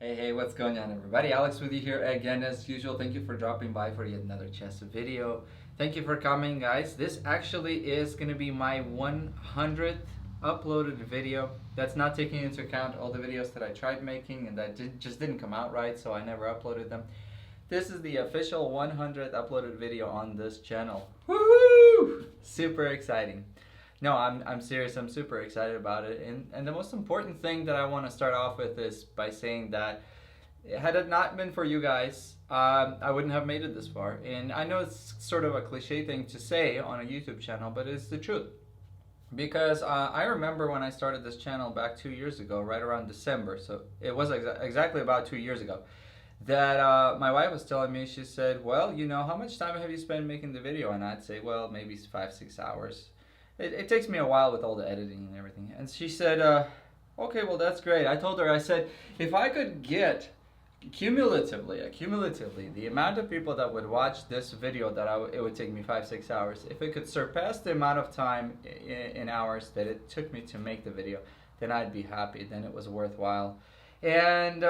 Hey, what's going on, everybody? Alex with you here again as usual. Thank you for dropping by for yet another chess video. Thank you for coming, guys. This actually is going to be my 100th uploaded video. That's not taking into account all the videos that I tried making and that just didn't come out right, so I never uploaded them. This is the official 100th uploaded video on this channel. Woohoo! Super exciting. No, I'm serious. I'm super excited about it. And the most important thing that I want to start off with is by saying that had it not been for you guys, I wouldn't have made it this far. And I know it's sort of a cliche thing to say on a YouTube channel, but it's the truth. Because I remember when I started this channel back 2 years ago, right around December. So it was exactly about 2 years ago. That my wife was telling me, she said, well, you know, how much time have you spent making the video? And I'd say, well, maybe 5-6 hours. It takes me a while with all the editing and everything. And she said, okay, well, that's great. I told her, I said, if I could get cumulatively, the amount of people that would watch this video, it would take me 5-6 hours. If it could surpass the amount of time in hours that it took me to make the video, then I'd be happy. Then it was worthwhile. And,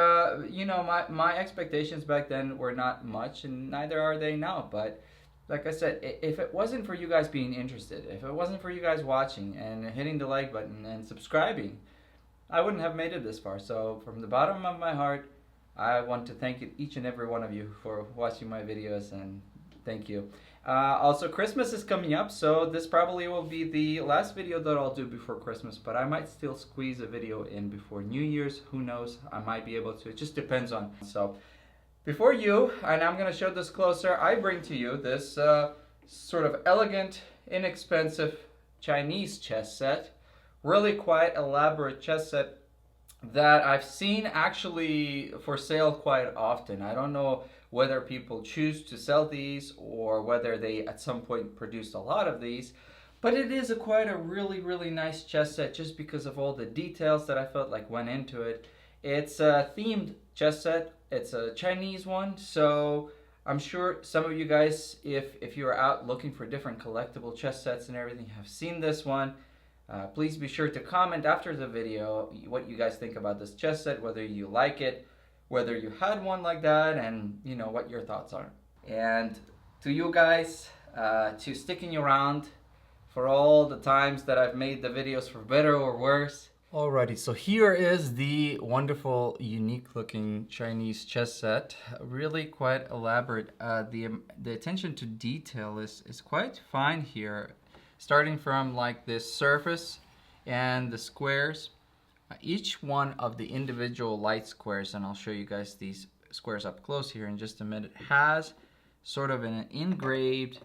you know, my expectations back then were not much, and neither are they now. But like I said, if it wasn't for you guys being interested, if it wasn't for you guys watching and hitting the like button and subscribing, I wouldn't have made it this far. So from the bottom of my heart, I want to thank each and every one of you for watching my videos, and thank you. Also, Christmas is coming up, so this probably will be the last video that I'll do before Christmas, but I might still squeeze a video in before New Year's. Who knows? I might be able to. It just depends on. So before you, and I'm going to show this closer, I bring to you this sort of elegant, inexpensive Chinese chess set. Really quite elaborate chess set that I've seen actually for sale quite often. I don't know whether people choose to sell these or whether they at some point produced a lot of these, but it is quite a really nice chess set just because of all the details that I felt like went into it. It's a themed chess set. It's a Chinese one, so I'm sure some of you guys, if you're out looking for different collectible chess sets and everything, have seen this one. Please be sure to comment after the video what you guys think about this chess set, whether you like it, whether you had one like that, and you know what your thoughts are. And to you guys, to sticking around for all the times that I've made the videos for better or worse. Alrighty, so here is the wonderful, unique looking Chinese chess set. Really quite elaborate. The attention to detail is quite fine here. Starting from like this surface and the squares. Each one of the individual light squares, and I'll show you guys these squares up close here in just a minute, has sort of an engraved,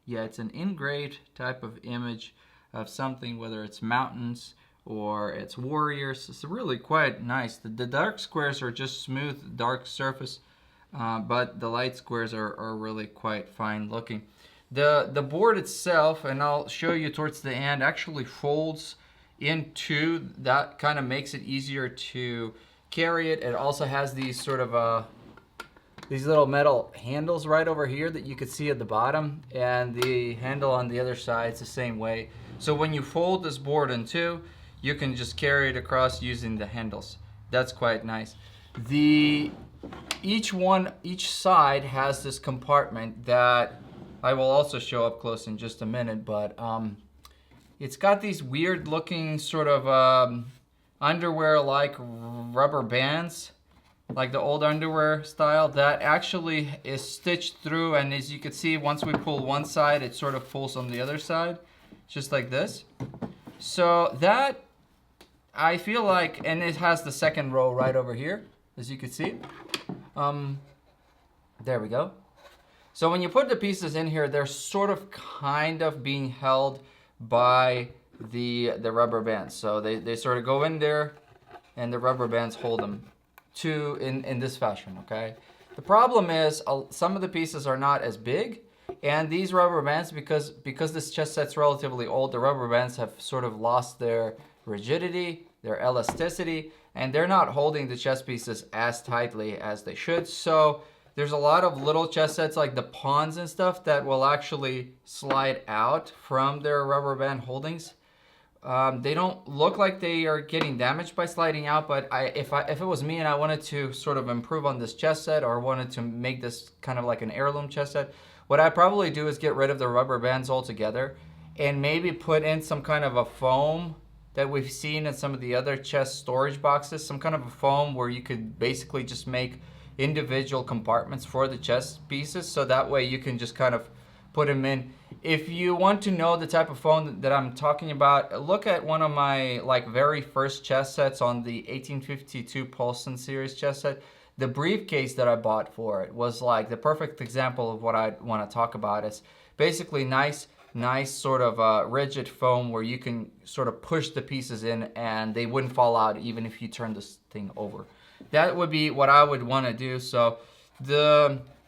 it's an engraved type of image of something, whether it's mountains or it's warriors. It's really quite nice. The dark squares are just smooth, dark surface, but the light squares are really quite fine looking. The board itself, and I'll show you towards the end, actually folds into. That kind of makes it easier to carry it. It also has these sort of these little metal handles right over here that you could see at the bottom, and the handle on the other side is the same way. So when you fold this board in two, you can just carry it across using the handles. That's quite nice. Each side has this compartment that I will also show up close in just a minute, but it's got these weird looking sort of underwear-like rubber bands, like the old underwear style, that actually is stitched through, and as you can see, once we pull one side, it sort of pulls on the other side, just like this. So that, I feel like, and it has the second row right over here, as you can see. There we go. So when you put the pieces in here, they're sort of kind of being held by the rubber bands. So they sort of go in there and the rubber bands hold them in this fashion, okay? The problem is some of the pieces are not as big, and these rubber bands, because this chess set's relatively old, the rubber bands have sort of lost their rigidity, their elasticity, and they're not holding the chess pieces as tightly as they should. So there's a lot of little chess sets like the pawns and stuff that will actually slide out from their rubber band holdings. They don't look like they are getting damaged by sliding out, but if it was me and I wanted to sort of improve on this chess set, or wanted to make this kind of like an heirloom chess set, what I'd probably do is get rid of the rubber bands altogether and maybe put in some kind of a foam that we've seen in some of the other chess storage boxes, some kind of a foam where you could basically just make individual compartments for the chess pieces, so that way you can just kind of put them in. If you want to know the type of phone that I'm talking about, look at one of my like very first chess sets on the 1852 Paulson series chess set. The briefcase that I bought for it was like the perfect example of what I want to talk about. It's basically nice sort of rigid foam where you can sort of push the pieces in and they wouldn't fall out even if you turn this thing over. That would be what I would want to do. So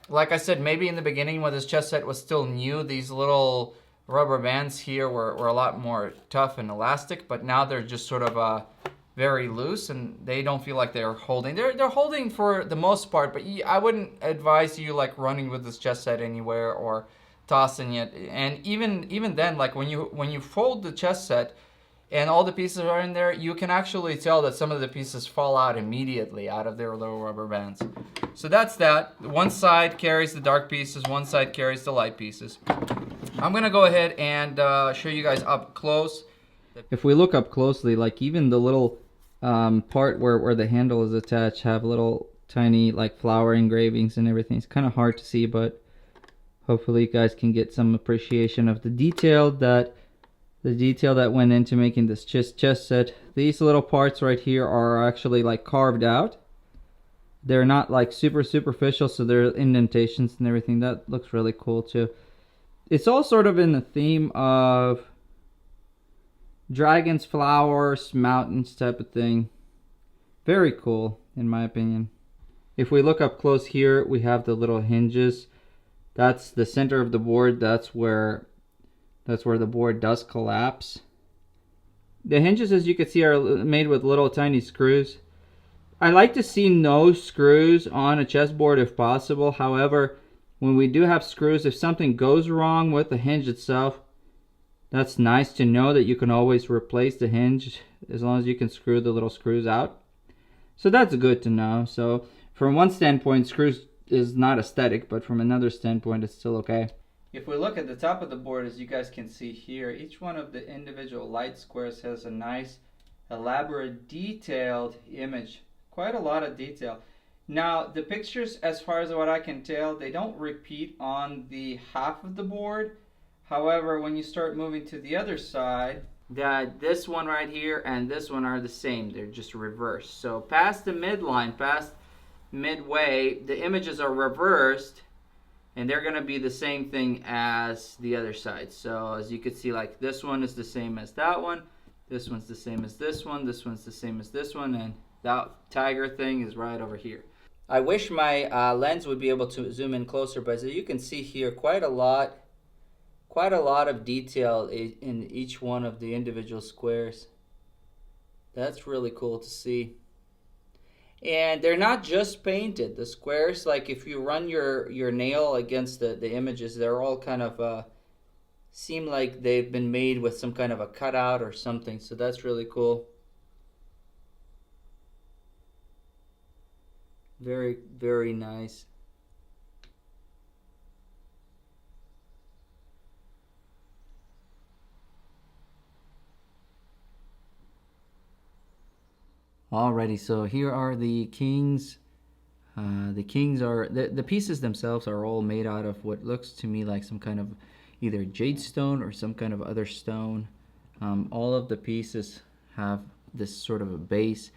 like I said, maybe in the beginning when this chess set was still new, these little rubber bands here were a lot more tough and elastic, but now they're just sort of very loose and they don't feel like they're holding. They're holding for the most part, but I wouldn't advise you like running with this chess set anywhere or tossing it. And even then, like when you fold the chess set and all the pieces are in there, you can actually tell that some of the pieces fall out immediately out of their little rubber bands. So that's that. One side carries the dark pieces, one side carries the light pieces. I'm gonna go ahead and show you guys up close. If we look up closely, like even the little part where the handle is attached have little tiny like flower engravings and everything. It's kind of hard to see, but hopefully you guys can get some appreciation of the detail that went into making this chess set. These little parts right here are actually like carved out. They're not like super superficial, so there are indentations and everything. That looks really cool too. It's all sort of in the theme of dragons, flowers, mountains type of thing. Very cool in my opinion. If we look up close here, we have the little hinges. That's the center of the board. That's where the board does collapse. The hinges, as you can see, are made with little tiny screws. I like to see no screws on a chessboard if possible. However, when we do have screws, if something goes wrong with the hinge itself, that's nice to know that you can always replace the hinge as long as you can screw the little screws out. So that's good to know. So from one standpoint, screws is not aesthetic, but from another standpoint, it's still okay. If we look at the top of the board, as you guys can see here, each one of the individual light squares has a nice, elaborate, detailed image. Quite a lot of detail. Now, the pictures, as far as what I can tell, they don't repeat on the half of the board. However, when you start moving to the other side, this one right here and this one are the same. They're just reversed. So past the midline, past midway, the images are reversed, and they're going to be the same thing as the other side. So as you can see, like this one is the same as that one, this one's the same as this one, this one's the same as this one, and that tiger thing is right over here. I wish my lens would be able to zoom in closer, but as you can see here, quite a lot of detail in each one of the individual squares. That's really cool to see. And they're not just painted. The squares, like if you run your nail against the images, they're all kind of seem like they've been made with some kind of a cutout or something. So that's really cool. Very, very nice. Alrighty, so here are the kings. The kings are, the pieces themselves are all made out of what looks to me like some kind of either jade stone or some kind of other stone. All of the pieces have this sort of a base.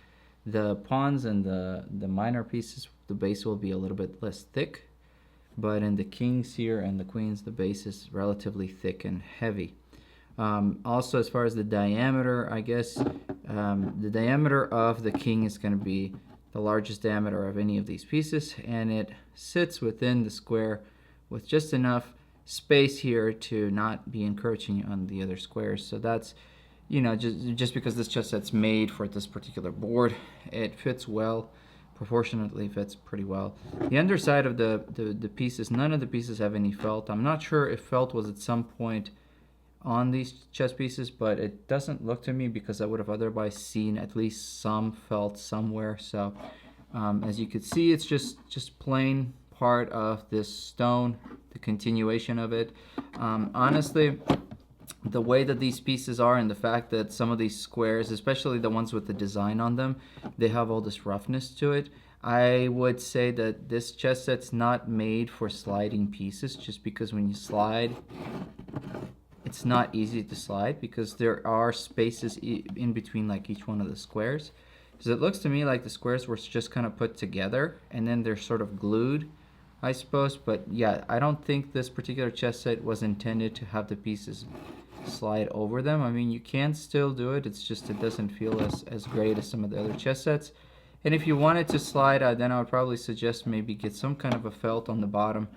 The pawns and the minor pieces, the base will be a little bit less thick. But in the kings here and the queens, the base is relatively thick and heavy. Also, as far as the diameter, I guess the diameter of the king is going to be the largest diameter of any of these pieces, and it sits within the square with just enough space here to not be encroaching on the other squares. So that's, you know, just because this chess set's made for this particular board, it fits well, proportionately fits pretty well. The underside of the pieces, none of the pieces have any felt. I'm not sure if felt was at some point on these chess pieces, but it doesn't look to me, because I would have otherwise seen at least some felt somewhere. So as you can see, it's just plain part of this stone, the continuation of it. Honestly, the way that these pieces are, and the fact that some of these squares, especially the ones with the design on them, they have all this roughness to it. I would say that this chess set's not made for sliding pieces, just because when you slide, it's not easy to slide, because there are spaces in between like each one of the squares. Because it looks to me like the squares were just kind of put together and then they're sort of glued, I suppose. But yeah, I don't think this particular chess set was intended to have the pieces slide over them. I mean, you can still do it, it's just it doesn't feel as great as some of the other chess sets. And if you wanted to slide, then I would probably suggest maybe get some kind of a felt on the bottom,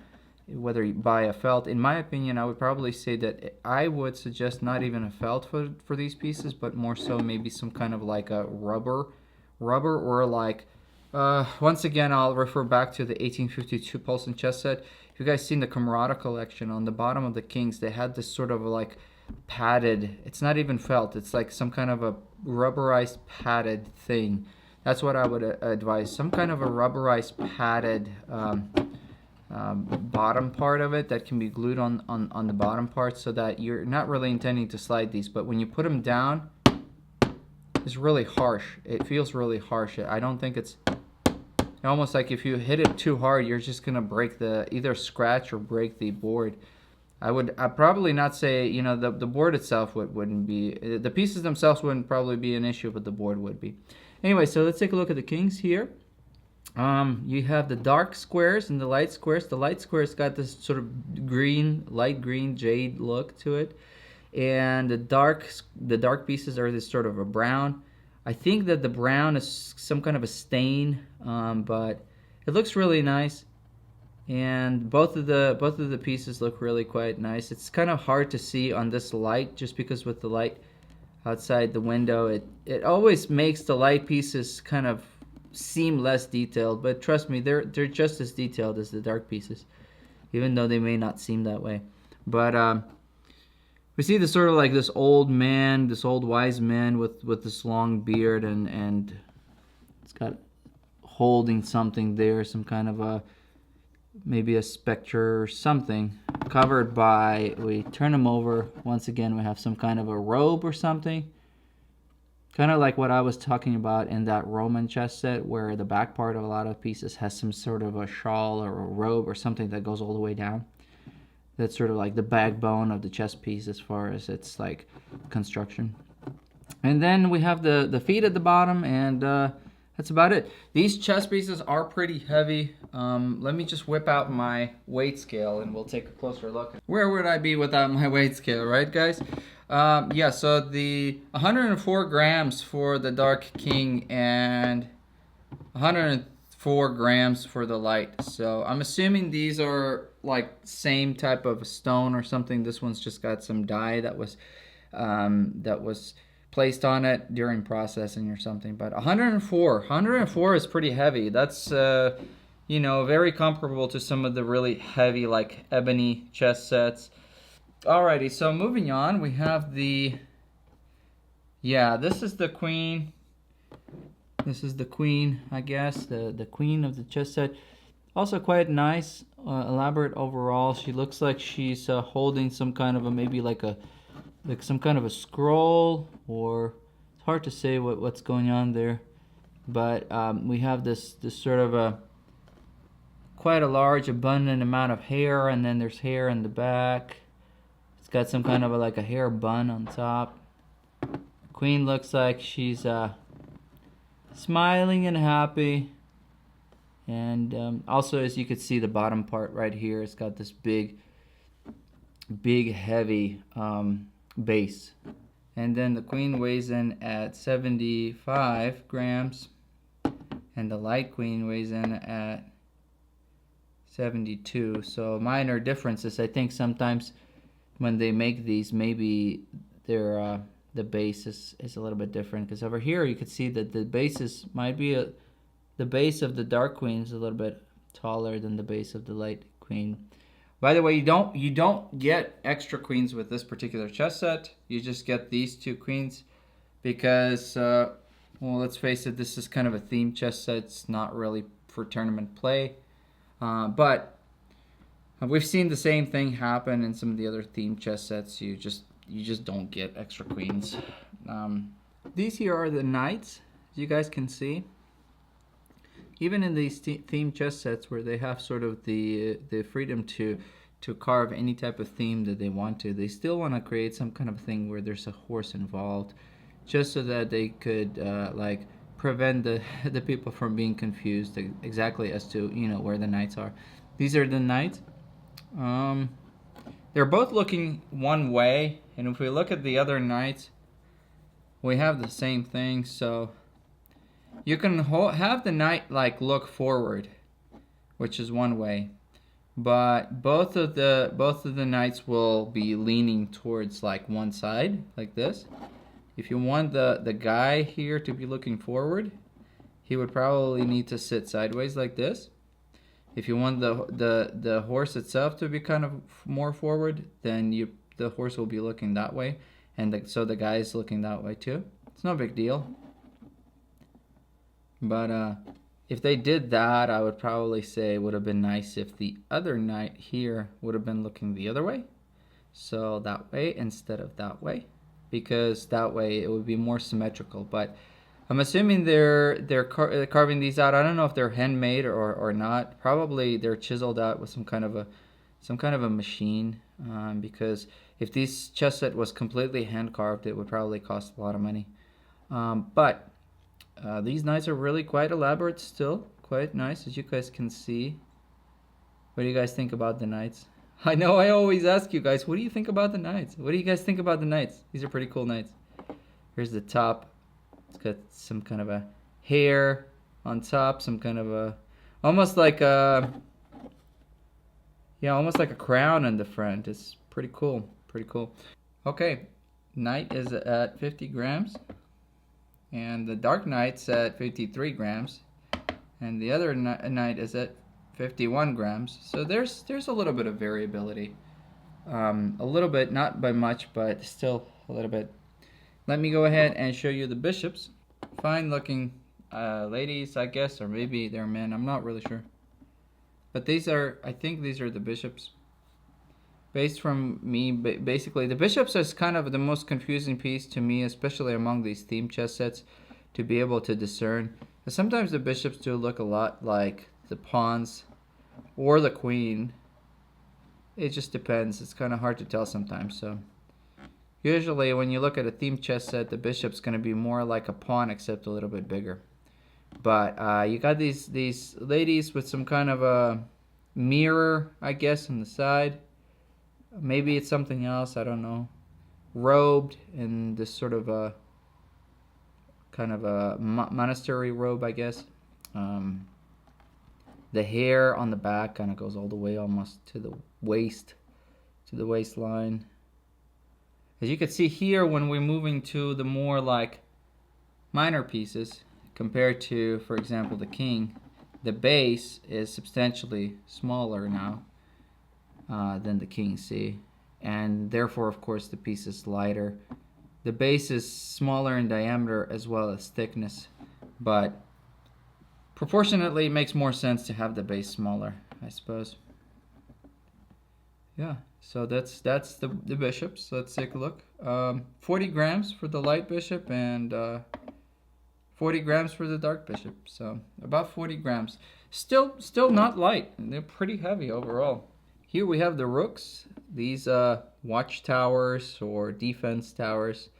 whether you buy a felt. In my opinion, I would probably say that I would suggest not even a felt for these pieces, but more so maybe some kind of like a rubber, or like, once again, I'll refer back to the 1852 Paulson chess set. If you guys seen the Camarada collection, on the bottom of the kings, they had this sort of like padded, it's not even felt, it's like some kind of a rubberized padded thing. That's what I would advise, some kind of a rubberized padded bottom part of it that can be glued on the bottom part, so that you're not really intending to slide these, but when you put them down, it's really harsh. It feels really harsh. I don't think it's almost like if you hit it too hard, you're just gonna break either scratch or break the board. I'd probably not say, you know, the board itself wouldn't be, the pieces themselves wouldn't probably be an issue, but the board would be. Anyway, so let's take a look at the kings here. You have the dark squares and the light squares. The light squares got this sort of green, light green jade look to it, and the dark pieces are this sort of a brown. I think that the brown is some kind of a stain, but it looks really nice. And both of the pieces look really quite nice. It's kind of hard to see on this light, just because with the light outside the window, it always makes the light pieces kind of seem less detailed. But trust me, they're just as detailed as the dark pieces, even though they may not seem that way. But we see this sort of like this old man, this old wise man with this long beard, and it's got holding something there, some kind of a, maybe a spectre or something, covered by, we turn him over, once again we have some kind of a robe or something, kind of like what I was talking about in that Roman chess set, where the back part of a lot of pieces has some sort of a shawl or a robe or something that goes all the way down. That's sort of like the backbone of the chess piece as far as its like construction. And then we have the feet at the bottom, and that's about it. These chess pieces are pretty heavy. Let me just whip out my weight scale and we'll take a closer look. Where would I be without my weight scale, right guys? Yeah, so the 104 grams for the dark king and 104 grams for the light. So I'm assuming these are like same type of stone or something. This one's just got some dye that was placed on it during processing or something. But 104 is pretty heavy. That's you know, very comparable to some of the really heavy like ebony chess sets. Alrighty, so moving on, we have this is the queen. This is the queen, I guess, the queen of the chess set. Also quite nice, elaborate overall. She looks like she's holding some kind of a, maybe like some kind of a scroll, or it's hard to say what's going on there. But we have this sort of a quite a large, abundant amount of hair, and then there's hair in the back. It's got some kind of like a hair bun on top. Queen looks like she's smiling and happy. And also, as you can see, the bottom part right here, it's got this big heavy base. And then the queen weighs in at 75 grams, and the light queen weighs in at 72. So minor differences. I think sometimes when they make these, maybe their the base is a little bit different, because over here you could see that the bases might be the base of the dark queen is a little bit taller than the base of the light queen. By the way, you don't get extra queens with this particular chess set. You just get these 2 queens because, well, let's face it, this is kind of a themed chess set. It's not really for tournament play, but we've seen the same thing happen in some of the other themed chess sets. You just don't get extra queens. These here are the knights, as you guys can see. Even in these themed chess sets where they have sort of the freedom to carve any type of theme that they want to, they still want to create some kind of thing where there's a horse involved, just so that they could like prevent the people from being confused exactly as to, you know, where the knights are. These are the knights. They're both looking one way, and if we look at the other knights, we have the same thing. So you can have the knight like look forward, which is one way, but both of the knights will be leaning towards like one side, like this. If you want the guy here to be looking forward, he would probably need to sit sideways like this. If you want the horse itself to be kind of more forward, then the horse will be looking that way, and so the guy is looking that way too. It's no big deal. But if they did that, I would probably say it would have been nice if the other knight here would have been looking the other way. So that way instead of that way, because that way it would be more symmetrical. But I'm assuming they're carving these out. I don't know if they're handmade or not. Probably they're chiseled out with some kind of a machine. Because if this chess set was completely hand carved, it would probably cost a lot of money. But these knights are really quite elaborate still, quite nice, as you guys can see. What do you guys think about the knights? I know I always ask you guys, what do you think about the knights? What do you guys think about the knights? These are pretty cool knights. Here's the top. It's got some kind of a hair on top, some kind of a, almost like a crown in the front. It's pretty cool, pretty cool. Okay, knight is at 50 grams, and the dark knight's at 53 grams, and the other knight is at 51 grams. So there's a little bit of variability, a little bit, not by much, but still a little bit. Let me go ahead and show you the bishops. Fine looking ladies, I guess, or maybe they're men, I'm not really sure. But I think these are the bishops. Based from me, basically, the bishops is kind of the most confusing piece to me, especially among these theme chess sets, to be able to discern. But sometimes the bishops do look a lot like the pawns or the queen. It just depends. It's kind of hard to tell sometimes, so. Usually when you look at a themed chess set, the bishop's going to be more like a pawn except a little bit bigger. But you got these ladies with some kind of a mirror, I guess, on the side. Maybe it's something else, I don't know. Robed in this sort of a kind of a monastery robe, I guess. The hair on the back kind of goes all the way almost to the waist, to the waistline. As you can see here, when we're moving to the more like minor pieces, compared to, for example, the king, the base is substantially smaller now than the king, see? And therefore, of course, the piece is lighter. The base is smaller in diameter as well as thickness, but proportionately it makes more sense to have the base smaller, I suppose. Yeah, so that's the bishops. Let's take a look. 40 grams for the light bishop and 40 grams for the dark bishop. So about 40 grams. Still not light. They're pretty heavy overall. Here we have the rooks. These watchtowers or defense towers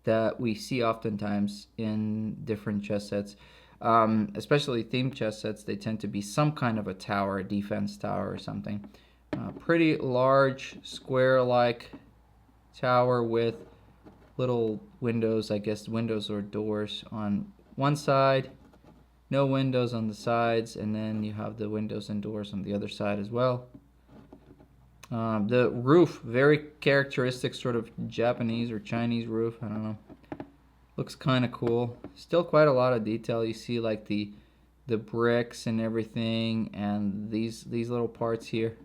that we see oftentimes in different chess sets. Especially themed chess sets, they tend to be some kind of a tower, a defense tower or something. Pretty large square-like tower with little windows, I guess windows or doors on one side, no windows on the sides, and then you have the windows and doors on the other side as well. The roof, very characteristic sort of Japanese or Chinese roof, I don't know. Looks kind of cool. Still quite a lot of detail. You see like the bricks and everything, and these little parts here.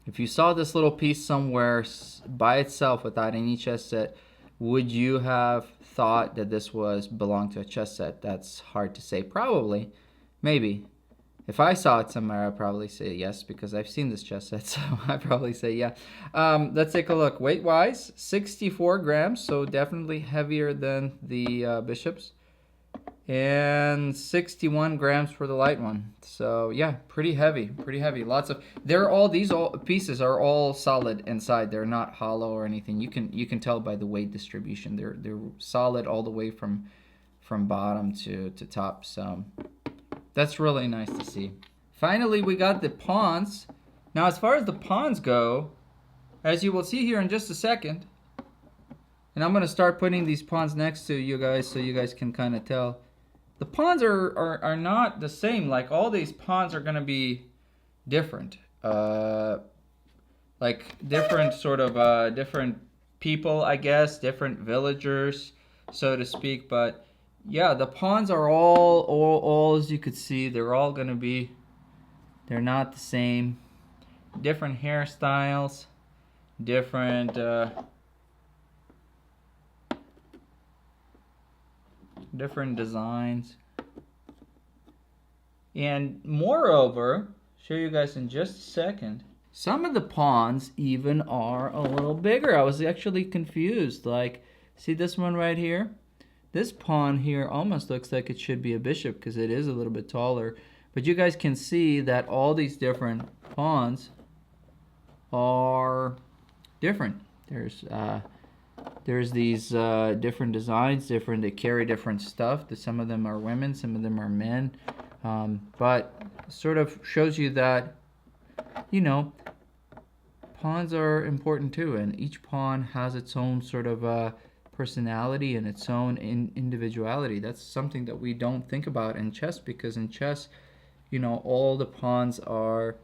If you saw this little piece somewhere by itself without any chess set, would you have thought that this was belonged to a chess set? That's hard to say. Probably. Maybe. If I saw it somewhere, I'd probably say yes, because I've seen this chess set, so I'd probably say yeah. Let's take a look. Weight-wise, 64 grams, so definitely heavier than the bishops. And 61 grams for the light one. So yeah, pretty heavy, pretty heavy. Lots of, these pieces are all solid inside. They're not hollow or anything. You can tell by the weight distribution. They're solid all the way from bottom to top. So that's really nice to see. Finally, we got the pawns. Now, as far as the pawns go, as you will see here in just a second, and I'm gonna start putting these pawns next to you guys so you guys can kind of tell. The pawns are not the same. Like, all these pawns are gonna be different. Like different sort of different people, I guess, different villagers, so to speak. But yeah, the pawns are all as you could see, they're all gonna be, they're not the same. Different hairstyles, different different designs. And moreover, show you guys in just a second, some of the pawns even are a little bigger. I was actually confused. Like, see this one right here? This pawn here almost looks like it should be a bishop because it is a little bit taller. But you guys can see that all these different pawns are different. There's these different designs, they carry different stuff. Some of them are women, some of them are men. But sort of shows you that, you know, pawns are important too, and each pawn has its own sort of personality and its own individuality. That's something that we don't think about in chess, because in chess, you know, all the pawns are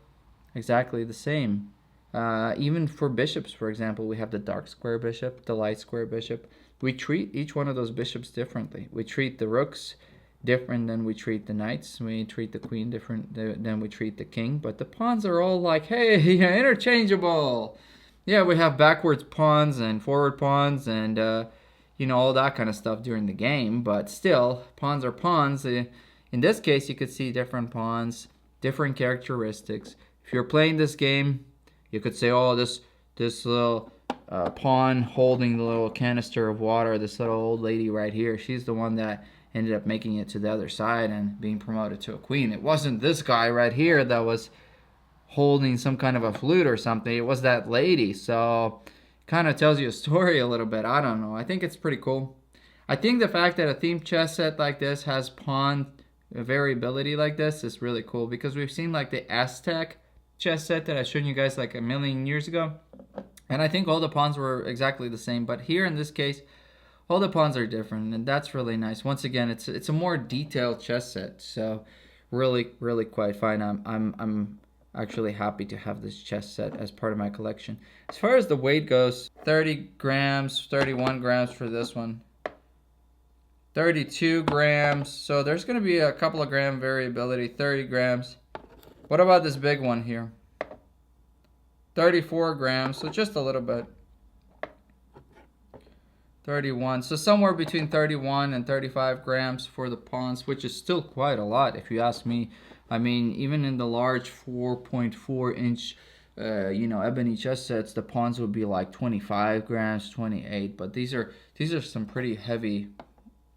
exactly the same. Even for bishops, for example, we have the dark square bishop, the light square bishop. We treat each one of those bishops differently. We treat the rooks different than we treat the knights. We treat the queen different than we treat the king. But the pawns are all like, hey, interchangeable. Yeah, we have backwards pawns and forward pawns and, you know, all that kind of stuff during the game. But still, pawns are pawns. In this case, you could see different pawns, different characteristics. If you're playing this game, you could say, oh, this little pawn holding the little canister of water, this little old lady right here, she's the one that ended up making it to the other side and being promoted to a queen. It wasn't this guy right here that was holding some kind of a flute or something. It was that lady. So kind of tells you a story a little bit. I don't know. I think it's pretty cool. I think the fact that a themed chess set like this has pawn variability like this is really cool, because we've seen like the Aztec chess set that I showed you guys like a million years ago, and I think all the pawns were exactly the same. But here in this case, all the pawns are different, and that's really nice. Once again, it's a more detailed chess set, so really quite fine. I'm actually happy to have this chess set as part of my collection. As far as the weight goes, 30 grams, 31 grams for this one, 32 grams. So there's going to be a couple of gram variability. 30 grams. What about this big one here? 34 grams, so just a little bit. 31, so somewhere between 31 and 35 grams for the pawns, which is still quite a lot if you ask me. I mean, even in the large 4.4 inch you know, ebony chess sets, the pawns would be like 25 grams, 28, but these are some pretty heavy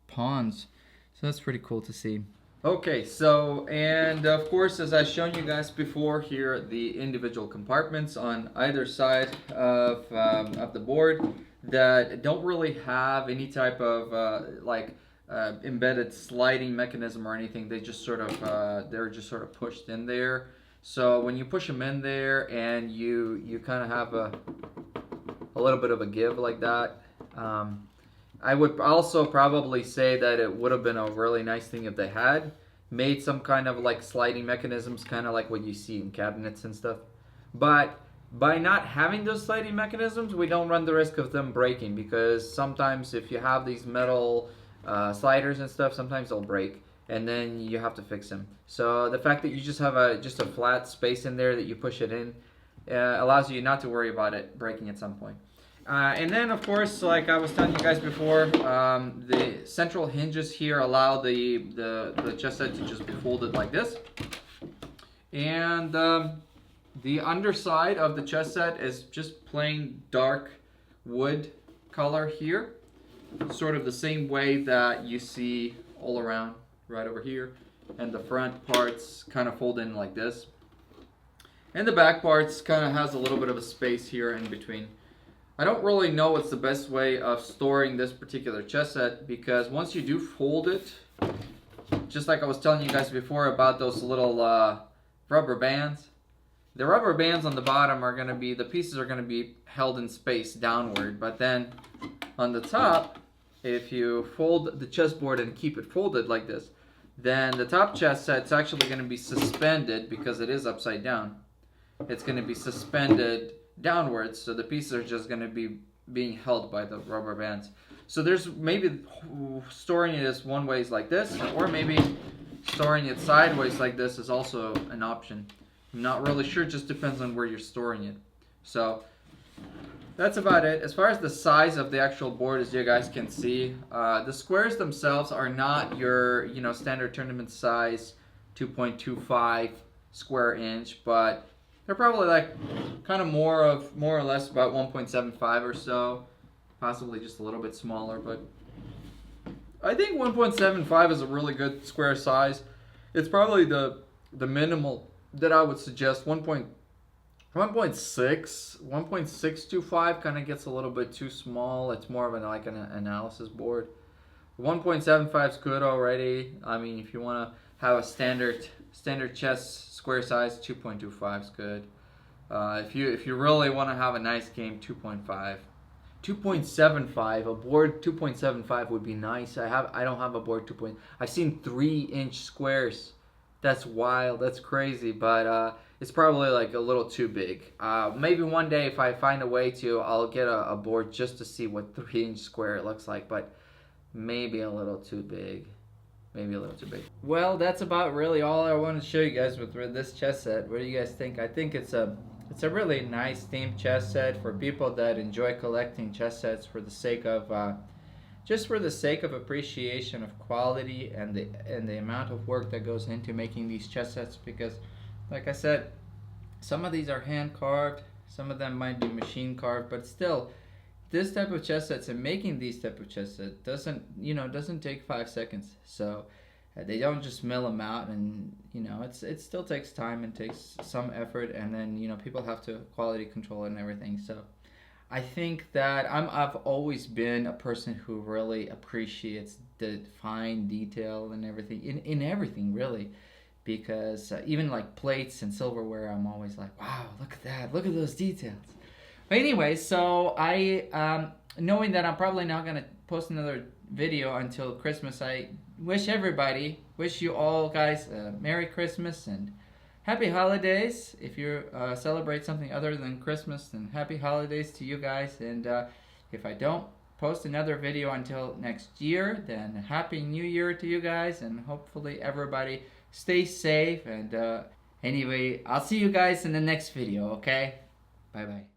pawns, so that's pretty cool to see. Okay, so, and of course, as I've shown you guys before, here the individual compartments on either side of the board that don't really have any type of embedded sliding mechanism or anything. They just sort of they're just sort of pushed in there. So when you push them in there and you kind of have a little bit of a give like that. I would also probably say that it would have been a really nice thing if they had made some kind of like sliding mechanisms, kind of like what you see in cabinets and stuff. But by not having those sliding mechanisms, we don't run the risk of them breaking, because sometimes if you have these metal sliders and stuff, sometimes they'll break and then you have to fix them. So the fact that you just have just a flat space in there that you push it in, allows you not to worry about it breaking at some point. And then, of course, like I was telling you guys before, the central hinges here allow the chess set to just be folded like this. And the underside of the chess set is just plain dark wood color here. Sort of the same way that you see all around right over here. And the front parts kind of fold in like this. And the back parts kind of has a little bit of a space here in between. I don't really know what's the best way of storing this particular chess set, because once you do fold it, just like I was telling you guys before about those little rubber bands, the rubber bands on the bottom are going to be, the pieces are going to be held in space downward, but then on the top, if you fold the chessboard and keep it folded like this, then the top chess set's actually going to be suspended because it is upside down. It's going to be suspended downwards, so the pieces are just going to be being held by the rubber bands. So there's maybe storing it as one way is like this, or maybe storing it sideways like this is also an option. I'm not really sure, it just depends on where you're storing it. So that's about it. As far as the size of the actual board, as you guys can see, the squares themselves are not your standard tournament size 2.25 square inch, but they're probably like kind of more or less about 1.75 or so, possibly just a little bit smaller, but I think 1.75 is a really good square size. It's probably the minimal that I would suggest. 1.625 kind of gets a little bit too small. It's more of an analysis board. 1.75 is good already. I mean, if you want to have a standard chess square size, 2.25 is good. If you really want to have a nice game, 2.5. 2.75, a board 2.75 would be nice. I don't have a board 2. I've seen 3-inch squares. That's wild. That's crazy. But it's probably like a little too big. Maybe one day if I find a way to, I'll get a board just to see what 3-inch square it looks like. But maybe a little too big. Maybe a little too big. Well, that's about really all I want to show you guys with this chess set. What do you guys think? I think it's a really nice themed chess set for people that enjoy collecting chess sets for the sake of just for the sake of appreciation of quality and the amount of work that goes into making these chess sets. Because, like I said, some of these are hand carved, some of them might be machine carved, but still, this type of chess sets and making these type of chess sets doesn't take 5 seconds. So they don't just mill them out, and it still takes time and takes some effort, and then people have to quality control and everything. So I think that I've always been a person who really appreciates the fine detail and everything in everything, really, because even like plates and silverware, I'm always like, wow, look at that, look at those details. But anyway, so I knowing that I'm probably not gonna post another video until Christmas, I wish you all guys Merry Christmas and Happy Holidays. If you celebrate something other than Christmas, then Happy Holidays to you guys. And if I don't post another video until next year, then Happy New Year to you guys, and hopefully everybody stays safe. And anyway, I'll see you guys in the next video, okay? Bye-bye.